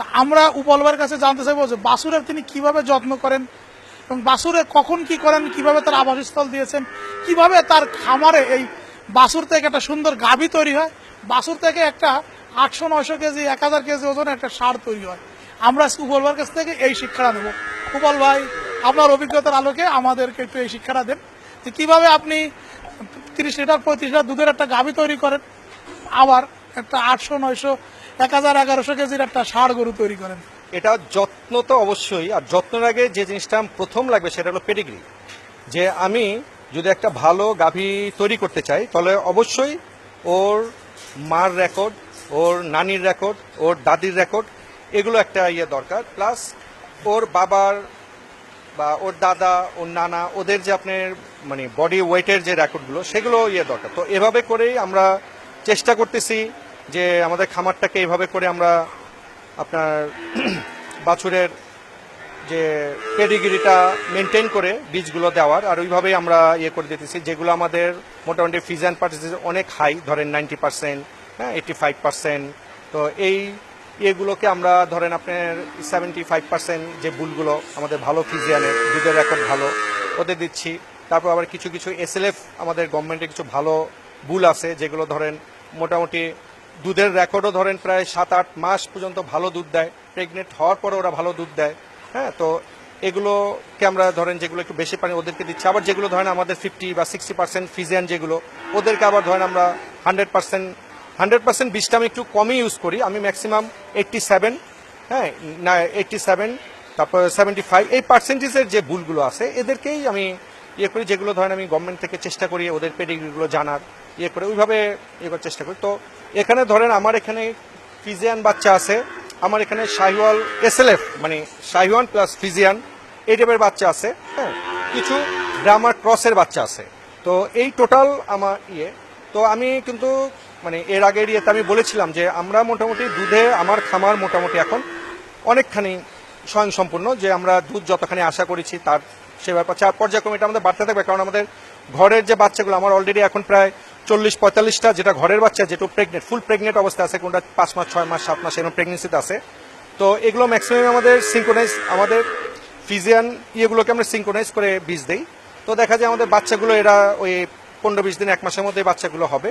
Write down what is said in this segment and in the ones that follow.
তা আমরা উপলবের কাছে জানতে চাইবো যে বাছুরের তিনি কিভাবে যত্ন করেন এবং বাছুরে কখন কি করেন, কিভাবে তার আবাসস্থল দিয়েছেন, কিভাবে তার খামারে এই বাছুর থেকে একটা সুন্দর গাভী তৈরি হয়, বাছুর থেকে একটা 800-900 কেজি 1000 কেজি ওজনের একটা সার তৈরি হয়। আমরা উপলবার কাছ থেকে এই শিক্ষাটা নেব। উপল ভাই, আপনার অভিজ্ঞতার আলোকে আমাদেরকে একটু এই শিক্ষাটা দেন যে কিভাবে আপনি 30 লিটার 35 লিটার দুধের একটা গাভী তৈরি করেন, আবার একটা 800-900-1000-1100 কেজির একটা ষাঁড় গরু তৈরি করেন। এটা যত্ন তো অবশ্যই, আর যত্নের আগে যে জিনিসটা প্রথম লাগবে সেটা হলো পেডিগ্রি। যে আমি যদি একটা ভালো গাভী তৈরি করতে চাই তাহলে অবশ্যই ওর মার রেকর্ড, ওর নানির রেকর্ড, ওর দাদির রেকর্ড, এগুলো একটা দরকার। প্লাস ওর বাবার বা ওর দাদা, ওর নানা, ওদের যে আপনার মানে বডি ওয়েটের যে রেকর্ডগুলো সেগুলো দরকার। তো এভাবে করেই আমরা চেষ্টা করতেছি যে আমাদের খামারটাকে এইভাবে করে আমরা আপনার বাছুরের যে পেডিগ্রিটা মেনটেন করে বীজগুলো দেওয়ার, আর ওইভাবেই আমরা করে দিতেছি যেগুলো আমাদের মোটামুটি ফিজিয়ান পার্সেন্টেজ অনেক হাই, ধরেন 90%, হ্যাঁ 85%। তো এই এগুলোকে আমরা ধরেন আপনার 75% যে বুলগুলো আমাদের ভালো ফিজিয়ানের দুধের রেকর্ড ভালো ওদের দিচ্ছি। তারপর আবার কিছু কিছু SLF আমাদের গভর্নমেন্টে কিছু ভালো বুল আছে যেগুলো ধরেন মোটামুটি দুধের রেকর্ডও ধরেন প্রায় 7-8 মাস পর্যন্ত ভালো দুধ দেয়, প্রেগনেন্ট হওয়ার পরে ওরা ভালো দুধ দেয়। হ্যাঁ, তো এগুলোকে আমরা ধরেন যেগুলো একটু বেশি পানি ওদেরকে দিচ্ছি। আবার যেগুলো ধরেন আমাদের 50 বা 60% ফিজিয়ান যেগুলো ওদেরকে আবার ধরেন আমরা 100% বীজটা আমি একটু কমই ইউজ করি। আমি ম্যাক্সিমাম 87, হ্যাঁ না 87, তারপর 75 এই পার্সেন্টেজের যে বুলগুলো আছে এদেরকেই আমি করি, যেগুলো ধরেন আমি গভর্নমেন্ট থেকে চেষ্টা করি ওদের পেডিগ্রিগুলো জানার করে ওইভাবে করার চেষ্টা করি। তো এখানে ধরেন আমার এখানে ফিজিয়ান বাচ্চা আছে, আমার এখানে শাহিওয়াল SLF মানে শাহিওয়ান প্লাস ফিজিয়ান এই টাইপের বাচ্চা আছে, হ্যাঁ কিছু ব্রাহ্মার ক্রসের বাচ্চা আছে। তো এই টোটাল আমার তো আমি কিন্তু মানে এর আগের আমি বলেছিলাম যে আমরা মোটামুটি দুধে আমার খামার মোটামুটি এখন অনেকখানি স্বয়ংসম্পূর্ণ, যে আমরা দুধ যতখানি আশা করেছি তার সেবার পাচ্ছে। আর পর্যায়ক্রমে এটা আমাদের বাড়তে থাকবে, কারণ আমাদের ঘরের যে বাচ্চাগুলো আমার অলরেডি এখন প্রায় 40-45টা যেটা ঘরের বাচ্চা, যেটা প্রেগনেন্ট ফুল প্রেগনেন্ট অবস্থা আছে, কোনটা 5 মাস 6 মাস 7 মাস এরকম প্রেগনেন্সিতে আছে। তো এগুলো ম্যাক্সিমাম আমাদের সিঙ্ক্রোনাইজ, আমাদের ফিজিয়ান এগুলোকে আমরা সিঙ্ক্রোনাইজ করে বীজ দেই। তো দেখা যায় আমাদের বাচ্চাগুলো এরা ওই 15-20 দিন 1 মাসের মধ্যে বাচ্চাগুলো হবে।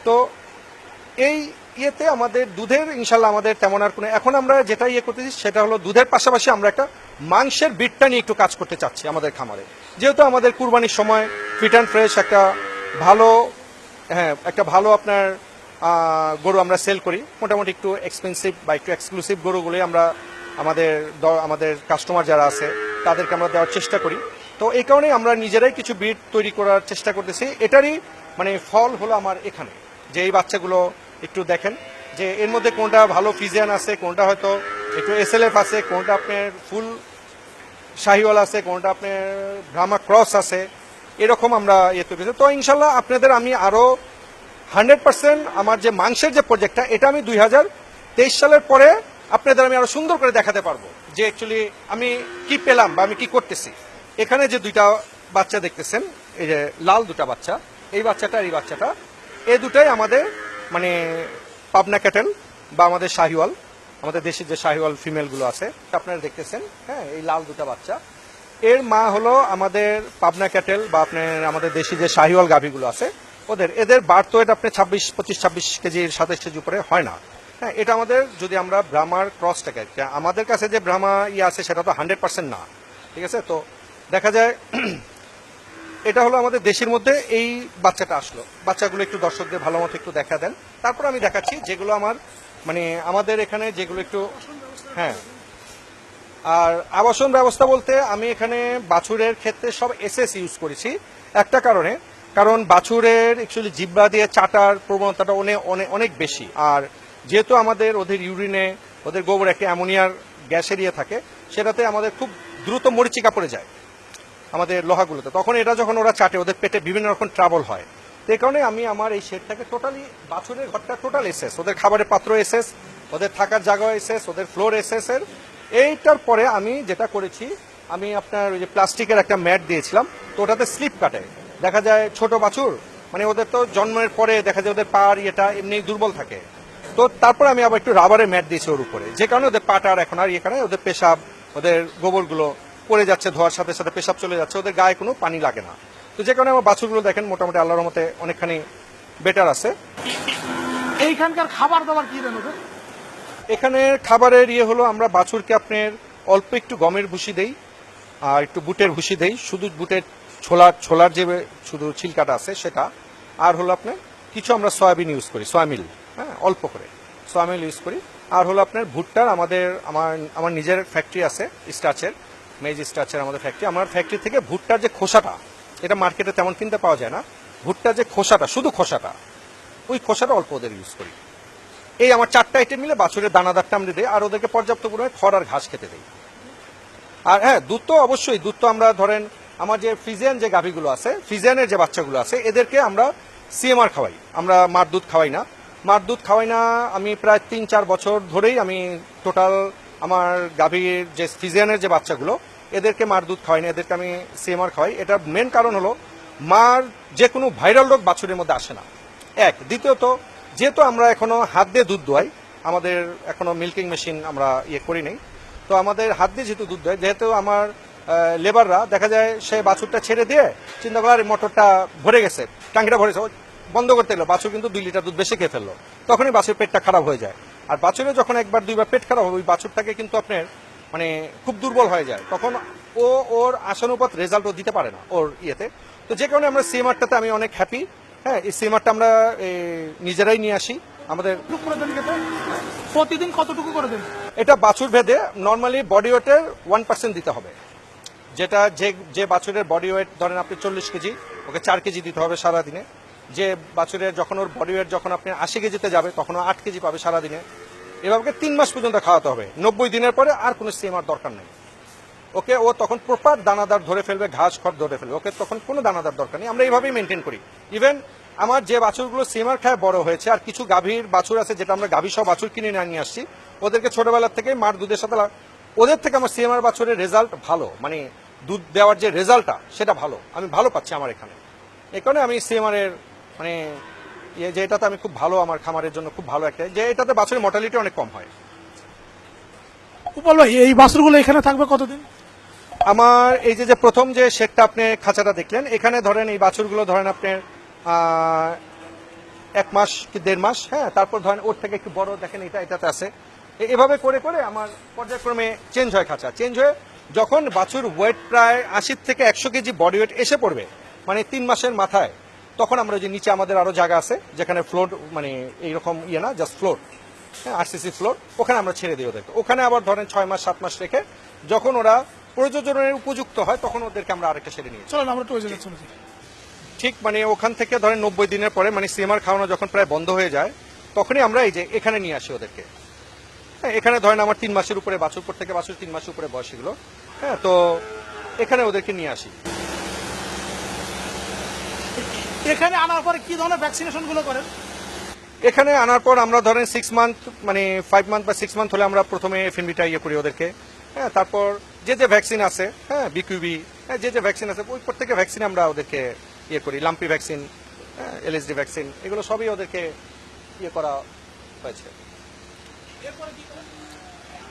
তো এই আমাদের দুধের ইনশাল্লাহ আমাদের তেমন আর কোনো, এখন আমরা যেটা করতেছি সেটা হলো দুধের পাশাপাশি আমরা একটা মাংসের বিটটা নিয়ে একটু কাজ করতে চাচ্ছি আমাদের খামারে। যেহেতু আমাদের কুরবানির সময় ফিট অ্যান্ড ফ্রেশ একটা ভালো, হ্যাঁ একটা ভালো আপনার গরু আমরা সেল করি, মোটামুটি একটু এক্সপেন্সিভ বা একটু এক্সক্লুসিভ গরুগুলোই আমরা আমাদের কাস্টমার যারা আছে তাদেরকে আমরা দেওয়ার চেষ্টা করি। তো এই কারণেই আমরা নিজেরাই কিছু বিট তৈরি করার চেষ্টা করতেছি। এটারই মানে ফল হলো আমার এখানে যে এই বাচ্চাগুলো একটু দেখেন যে এর মধ্যে কোনটা ভালো ফিজিয়ান আছে, কোনটা হয়তো একটু SLF আছে, কোনটা আপনার ফুল শাহিওয়াল আছে, কোনটা আপনার ব্রাহ্মা ক্রস আছে, এরকম আমরা তৈরি করছি। তো ইনশাল্লাহ আপনাদের আমি আরো 100% আমার যে মাংসের যে প্রজেক্টটা এটা আমি 2023 সালের পরে আপনাদের আমি আরো সুন্দর করে দেখাতে পারবো যে অ্যাকচুয়ালি আমি কি পেলাম বা আমি কি করতেছি। এখানে যে দুইটা বাচ্চা দেখতেছেন, এই যে লাল দুটা বাচ্চা, এই বাচ্চাটা আর এই বাচ্চাটা, এই দুটাই আমাদের মানে পাবনা ক্যাটেল বা আমাদের শাহিওয়াল, আমাদের দেশের যে শাহিওয়াল ফিমেলগুলো আছে আপনারা দেখতেছেন, হ্যাঁ এই লাল দুটা বাচ্চা, এর মা হলো আমাদের পাবনা ক্যাটেল বা আপনার আমাদের দেশি যে শাহিওয়াল গাভীগুলো আছে এদের বার্থ ওয়েট আপনি 25-26 কেজির 27 কেজি উপরে হয় না। হ্যাঁ এটা আমাদের যদি আমরা ব্রাহ্মার ক্রসটাকে, আমাদের কাছে যে ব্রাহ্মা আছে সেটা তো 100% না, ঠিক আছে। তো দেখা যায় এটা হলো আমাদের দেশের মধ্যে এই বাচ্চাটা আসলো, বাচ্চাগুলো একটু দর্শকদের ভালো মতো একটু দেখা দেন, তারপর আমি দেখাচ্ছি যেগুলো আমার মানে আমাদের এখানে যেগুলো একটু, হ্যাঁ আর আবাসন ব্যবস্থা বলতে আমি এখানে বাছুরের ক্ষেত্রে সব SS ইউজ করেছি একটা কারণে, কারণ বাছুরের অ্যাকচুয়ালি জিহ্বা দিয়ে চাটার প্রবণতাটা অনেক বেশি, আর যেহেতু আমাদের ওদের ইউরিনে ওদের গোবর একটা অ্যামোনিয়ার গ্যাসের থাকে, সেটাতে আমাদের খুব দ্রুত মরিচিকা পড়ে যায় আমাদের লোহাগুলোতে, তখন এটা যখন ওরা চাটে ওদের পেটে বিভিন্ন রকম ট্রাবল হয়। তো এই কারণে আমি আমার এই শেডটাকে টোটালি বাছুরের ঘরটা টোটাল SS, ওদের খাবারের পাত্র SS, ওদের থাকার জায়গা SS, ওদের ফ্লোর SS এর। এইটার পরে আমি যেটা করেছি, আমি আপনার ওই যে প্লাস্টিকের একটা ম্যাট দিয়েছিলাম, তো ওটাতে স্লিপ কাটে। দেখা যায় ছোট বাছুর মানে ওদের তো জন্মের পরে দেখা যায় ওদের পার এমনি দুর্বল থাকে, তো তারপর আমি আবার একটু রাবারের ম্যাট দিয়েছি ওর উপরে, যে কারণে ওদের পাটার এখন আর এখানে ওদের পেশাব, ওদের গোবরগুলো পড়ে যাচ্ছে, ধোয়ার সাথে সাথে পেশাব চলে যাচ্ছে, ওদের গায়ে কোনো পানি লাগে না। তো যে কারণে আমার বাছুরগুলো দেখেন মোটামুটি আল্লাহর রহমতে অনেকখানি বেটার আছে। এইখানকার খাবার দাবার কি দেন ওদের? এখানে খাবারের হলো আমরা বাছুরকে আপনার অল্প একটু গমের ভুসি দেই আর একটু বুটের ভুসি দেই, শুধু বুটের ছোলার যে শুধু ছিলকাটা আছে সেটা, আর হলো আপনার কিছু আমরা সয়াবিন ইউজ করি, সয়ামিল, হ্যাঁ অল্প করে সয়ামিল ইউজ করি। আর হলো আপনার ভুট্টার আমার নিজের ফ্যাক্টরি আছে স্টার্চের, মেজ স্টার্চের আমাদের ফ্যাক্টরি। আমার ফ্যাক্টরি থেকে ভুট্টার যে খোসাটা, এটা মার্কেটে তেমন কিনতে পাওয়া যায় না, ভুট্টার যে খোসাটা, শুধু খোসাটা, ওই খোসাটা অল্প ওদের ইউজ করি। এই আমার 4টা আইটেম মিলে বাছুরের দানাদারটা আমরা দিই, আর ওদেরকে পর্যাপ্ত পরিমাণে খড় আর ঘাস খেতে দিই। আর হ্যাঁ, দুধ তো অবশ্যই, দুধ তো আমরা ধরেন আমার যে ফ্রিজিয়ান যে গাভীগুলো আছে, ফ্রিজিয়ানের যে বাচ্চাগুলো আছে, এদেরকে আমরা সিএমআর খাওয়াই, আমরা মার দুধ খাওয়াই না। মার দুধ খাওয়াই না আমি প্রায় 3-4 বছর ধরেই আমি টোটাল আমার গাভীর যে ফ্রিজিয়ানের যে বাচ্চাগুলো, এদেরকে মার দুধ খাওয়াই না, এদেরকে আমি সিএমআর খাওয়াই। এটার মেন কারণ হলো মার যে কোনো ভাইরাল রোগ বাছুরের মধ্যে আসে না, এক। দ্বিতীয়ত, যেহেতু আমরা এখনো হাত দিয়ে দুধ দোয়াই, আমাদের এখনো মিল্কিং মেশিন আমরা করি নাই, তো আমাদের হাত দিয়ে যেহেতু দুধ দেয়, যেহেতু আমার লেবাররা দেখা যায় সে বাছুরটা ছেড়ে দিয়ে চিন্তা করে মোটরটা ভরে গেছে, টাঙ্কিটা ভরেছে, ও বন্ধ করতে এলো, বাছুর কিন্তু 2 লিটার দুধ বেশি খেয়ে ফেললো, তখনই বাছুর পেটটা খারাপ হয়ে যায়। আর বাছুরের যখন 1-2বার পেট খারাপ হবে, ওই বাছুরটাকে কিন্তু আপনার মানে খুব দুর্বল হয়ে যায়, তখন ওর আশানুপাত রেজাল্ট ও দিতে পারে না ওর ইয়েতে। তো যে কারণে আমরা সিএমআরটাতে আমি অনেক হ্যাপি। হ্যাঁ, এই সিএমআরটা আমরা নিজেরাই নিয়ে আসি আমাদের। করে দেন খেতে? প্রতিদিন কতটুকু করে দেন? এটা বাছুর ভেদে, নর্মালি বডি ওয়েটের 1% দিতে হবে। যেটা যে বাছুরের বডি ওয়েট ধরেন আপনি 40 কেজি, ওকে 4 কেজি দিতে হবে সারাদিনে। যে বাছুরের যখন ওর বডি ওয়েট যখন আপনি 80 কেজিতে যাবে, তখন ও 8 কেজি পাবে সারাদিনে। এভাবে 3 মাস পর্যন্ত খাওয়াতে হবে। 90 দিনের পরে আর কোনো সিএমআর দরকার নেই ওকে। ও তখন প্রপার দানাদার ধরে ফেলবে, ঘাস খড় ধরে ফেলবে, ওকে তখন কোনো দানাদার দরকার নেই। আমরা এইভাবেই মেনটেন করি। ইভেন আমার যে বাছুরগুলো সিএমআর খায় বড় হয়েছে, আর কিছু গাভীর বাছুর আছে যেটা আমরা গাভী সহ বাছুর কিনে নিয়ে আসছি, ওদেরকে ছোটবেলার থেকে মার দুধের সাথে ওদের থেকে আমার সিএমআর বাছুরের রেজাল্ট ভালো, মানে দুধ দেওয়ার যে রেজাল্টটা সেটা ভালো, আমি ভালো পাচ্ছি আমার এখানে। এই কারণে আমি সিএমআর এর মানে যে এটাতে আমি খুব ভালো, আমার খামারের জন্য খুব ভালো একটা, যে এটাতে বাছুরের মর্টালিটি অনেক কম হয়। উপাল ভাই, এই বাছুরগুলো এখানে থাকবে কতদিন? আমার এই যে প্রথম যে শেডটা আপনি খাঁচাটা দেখলেন, এখানে ধরেন এই বাছুরগুলো ধরেন আপনার 1 মাস কি 1.5 মাস, হ্যাঁ। তারপর ধরেন ওর থেকে একটু বড় দেখেন এটাতে আছে। এভাবে করে করে আমার পর্যায়ক্রমে চেঞ্জ হয় খাঁচা, চেঞ্জ হয়ে যখন বাছুর ওয়েট প্রায় 80 থেকে 100 কেজি বডি ওয়েট এসে পড়বে, মানে 3 মাসের মাথায়, তখন আমরা যে নিচে আমাদের আরো জায়গা আছে যেখানে ফ্লোর, মানে এইরকম না, জাস্ট ফ্লোর, হ্যাঁ, আরসিসি ফ্লোর, ওখানে আমরা ছেড়ে দিই ওদেরকে। ওখানে আবার ধরেন 6 মাস 7 মাস রেখে যখন ওরা প্রজননের উপযুক্ত হয়, তখন ওদেরকে আমরা আরেকটা ছেড়ে নিই। চলেন আমরা একটু ওই জায়গায় চলে যাই। ঠিক মানে ওখান থেকে ধরেন 90 দিনের পরে, মানে সিএমআর খাওয়ানো যখন প্রায় বন্ধ হয়ে যায়, তখনই আমরা এই যে এখানে নিয়ে আসি ওদেরকে। হ্যাঁ, এখানে ধরেন আমার 3 মাসের উপরে বাছুর, থেকে বাছুর 3 মাসের উপরে বয়স এগুলো, হ্যাঁ। তো এখানে ওদেরকে নিয়ে আসি। এখানে আনার পরে কি ধরনের ভ্যাকসিনেশন গুলো করেন? এখানে আনার পর আমরা ধরেন 6 মান্থ, মানে 5 মান্থ বা 6 মান্থ হলে আমরা প্রথমে এফএনবিটা করি ওদেরকে, হ্যাঁ। তারপর যে ভ্যাকসিন আছে, হ্যাঁ, বিকিউবি, হ্যাঁ, যে ভ্যাকসিন আছে, ওই প্রত্যেকটা ভ্যাকসিন আমরা ওদেরকে করি। লাম্পি ভ্যাকসিন, এলএসডি ভ্যাকসিন, এগুলো সবই ওদেরকে করা হয়েছে।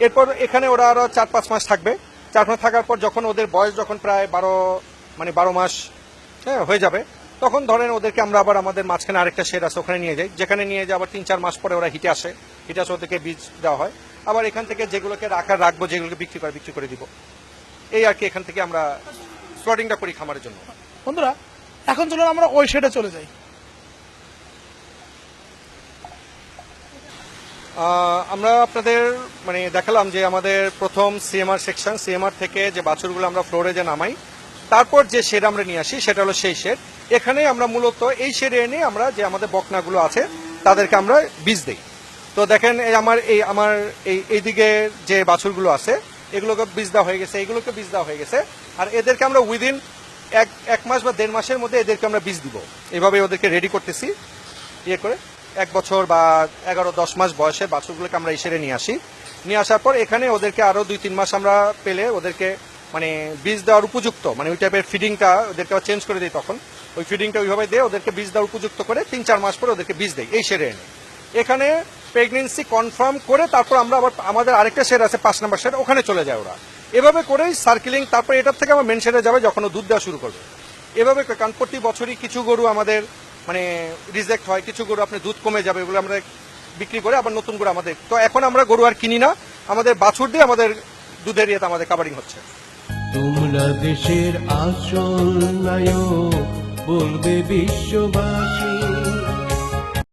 এরপর এখানে ওরা আরো 4-5 মাস থাকবে। 4 মাস থাকার পর যখন ওদের বয়স যখন প্রায় 12 মাস, হ্যাঁ, হয়ে যাবে, তখন ধরেন ওদেরকে আমরা আবার আমাদের মাঝখানে আরেকটা শেড আছে, ওখানে নিয়ে যাই, যেখানে নিয়ে যাই আবার 3-4 মাস পরে ওরা হিটে আসে ওদেরকে বীজ দেওয়া হয়। আবার এখান থেকে যেগুলোকে রাখবো, যেগুলোকে বিক্রি করে দিব, এই আর কি। এখান থেকে আমরা স্লটিংটা করি খামারের জন্য। বন্ধুরা, এখন চলুন আমরা ওই শেডে চলে যাই। আমরা আপনাদের মানে দেখালাম যে আমাদের প্রথম সিএমআর সেকশন, সিএমআর থেকে যে বাছুরগুলো আমরা ফ্লোরে যে নামাই, তারপর যে শেড আমরা নিয়ে আসি সেটা হলো সেই শেড। এখানে আমরা মূলত এই শেডে এনে আমরা যে আমাদের বকনাগুলো আছে তাদেরকে আমরা বীজ দিই। তো দেখেন আমার এইদিকে যে বাছুরগুলো আছে, এগুলোকে বীজ দেওয়া হয়ে গেছে, এগুলোকে বীজ দেওয়া হয়ে গেছে। আর এদেরকে আমরা উইদিন 1 মাস বা 1.5 মাসের মধ্যে এদেরকে আমরা বীজ দিব। এভাবে ওদেরকে রেডি করতেছি করে 1 বছর বা 11-10 মাস বয়সে বাছুরগুলোকে আমরা এই শেডে নিয়ে আসি। নিয়ে আসার পর এখানে ওদেরকে আরো 2-3 মাস আমরা পেলে ওদেরকে মানে বীজ দেওয়ার উপযুক্ত, মানে ওই টাইপের ফিডিংটা ওদেরকে চেঞ্জ করে দিই। তখন ওই ফিডিংটা ওইভাবে দিয়ে ওদেরকে বীজ দেওয়ার উপযুক্ত করে 3-4 মাস পরে ওদেরকে বীজ দেয় এই শেডে এনে। এখানে প্রেগনেন্সি কনফার্ম করে তারপর আমরা আবার আমাদের আরেকটা শেড আছে 5 নম্বর শেড, ওখানে চলে যায় ওরা। এভাবে করেই সার্কেলিং, তারপর এটার থেকে আমার মেন শেডে যাবে যখন ও দুধ দেওয়া শুরু করবে। এভাবে কারণ প্রতি বছরই কিছু গরু আমাদের মানে রিজেক্ট হয়, কিছু গরু আপনার দুধ কমে যাবে, এগুলো আমরা বিক্রি করে আবার নতুন গরু আমাদের। তো এখন আমরা গরু আর কিনি না, আমাদের বাছুর দিয়ে আমাদের দুধের ইয়েতে আমাদের কাভারিং হচ্ছে। তোমরা দেশের আসল নায়ক, বলবে বিশ্ববাসী।